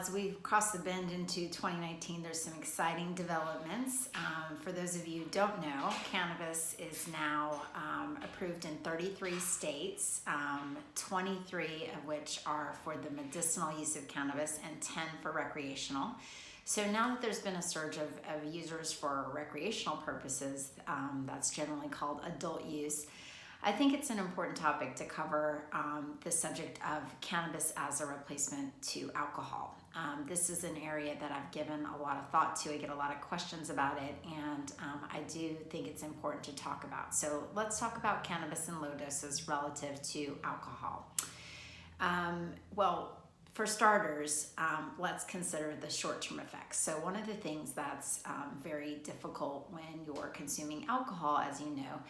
as we cross the bend into 2019, there's some exciting developments. For those of you who don't know, cannabis is now approved in 33 states, 23 of which are for the medicinal use of cannabis and 10 for recreational. So now that there's been a surge of users for recreational purposes, that's generally called adult use, I think it's an important topic to cover the subject of cannabis as a replacement to alcohol. This is an area that I've given a lot of thought to. I get a lot of questions about it, and I do think it's important to talk about. So let's talk about cannabis in low doses relative to alcohol. Well, for starters, let's consider the short-term effects. So one of the things that's very difficult when you're consuming alcohol, as you know,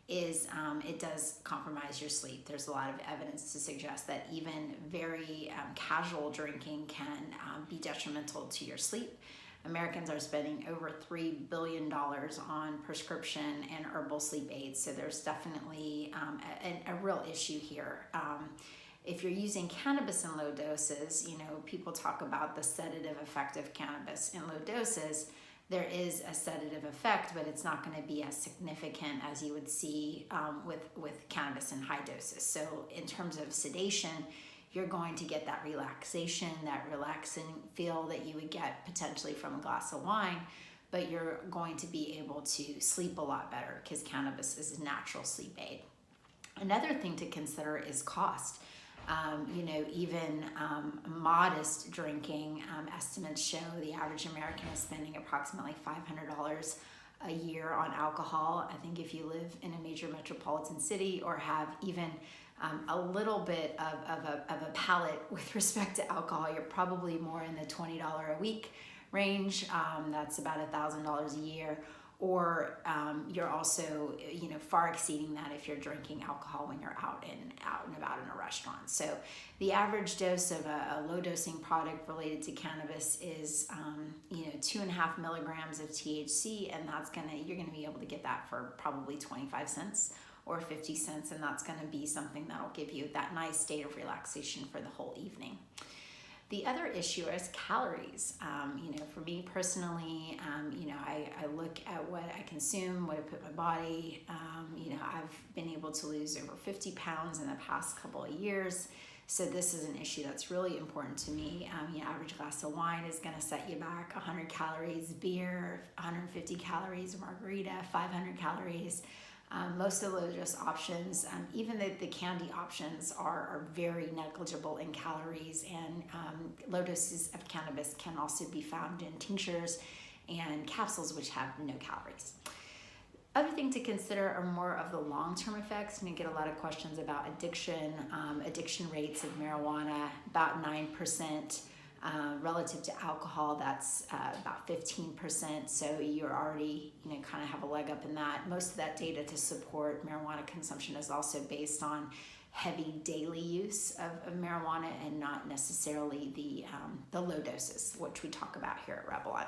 is it does compromise your sleep. There's a lot of evidence to suggest that even very casual drinking can be detrimental to your sleep. Americans are spending over $3 billion on prescription and herbal sleep aids, so there's definitely a real issue here. If you're using cannabis in low doses, you know, people talk about the sedative effect of cannabis in low doses. There is a sedative effect, but it's not going to be as significant as you would see with cannabis in high doses. So in terms of sedation, you're going to get that relaxation, that relaxing feel that you would get potentially from a glass of wine, but you're going to be able to sleep a lot better because cannabis is a natural sleep aid. Another thing to consider is cost. You know, even modest drinking estimates show the average American is spending approximately $500 a year on alcohol. I think if you live in a major metropolitan city or have even a little bit of a palate with respect to alcohol, you're probably more in the $20 a week range. That's about $1,000 a year. Or you're also, you know, far exceeding that if you're drinking alcohol when you're out and about in a restaurant. So the average dose of a low dosing product related to cannabis is, you know, 2.5 milligrams of THC, and you're gonna be able to get that for probably 25 cents or 50 cents, and that's gonna be something that'll give you that nice state of relaxation for the whole evening. The other issue is calories. You know, for me personally, you know, I look at what I consume, what I put in my body. You know, I've been able to lose over 50 pounds in the past couple of years. So this is an issue that's really important to me. You know, average glass of wine is gonna set you back 100 calories, beer, 150 calories, margarita, 500 calories. Most of the low dose options, even the candy options are very negligible in calories, and low doses of cannabis can also be found in tinctures and capsules which have no calories. Other thing to consider are more of the long-term effects. And you get a lot of questions about addiction. Addiction rates of marijuana, about 9%. Relative to alcohol, that's about 15%. So you're already, you know, kind of have a leg up in that. Most of that data to support marijuana consumption is also based on heavy daily use of marijuana and not necessarily the low doses, which we talk about here at Revlon.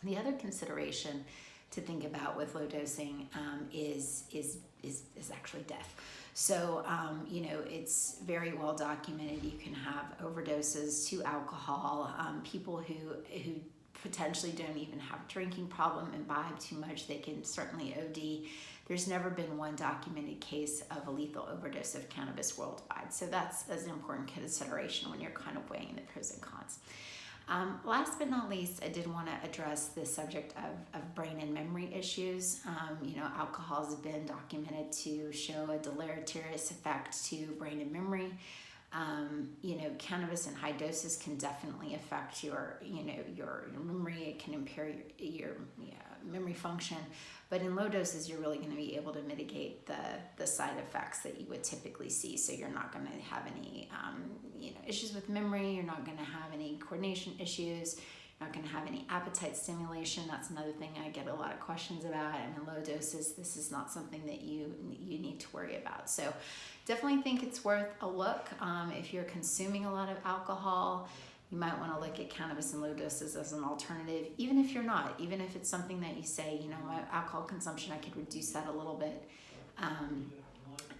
The other consideration to think about with low dosing is actually death. So, you know, it's very well documented. You can have overdoses to alcohol. People who potentially don't even have a drinking problem, imbibe too much, they can certainly OD. There's never been one documented case of a lethal overdose of cannabis worldwide. So that's an important consideration when you're kind of weighing the pros and cons. Last but not least, I did want to address the subject of brain and memory issues. You know, alcohol has been documented to show a deleterious effect to brain and memory. You know, cannabis in high doses can definitely affect your memory. It can impair your memory function. But in low doses, you're really going to be able to mitigate the side effects that you would typically see. So you're not going to have any issues with memory. You're not going to have any coordination issues. You're not going to have any appetite stimulation. That's another thing I get a lot of questions about. And in low doses, this is not something that you need to worry about. So definitely think it's worth a look. If you're consuming a lot of alcohol, you might want to look at cannabis in low doses as an alternative, even if you're not, even if it's something that you say, you know, my alcohol consumption, I could reduce that a little bit.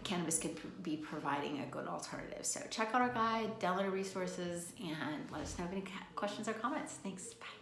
cannabis could be providing a good alternative. So check out our guide, download our resources, and let us know if any questions or comments. Thanks. Bye.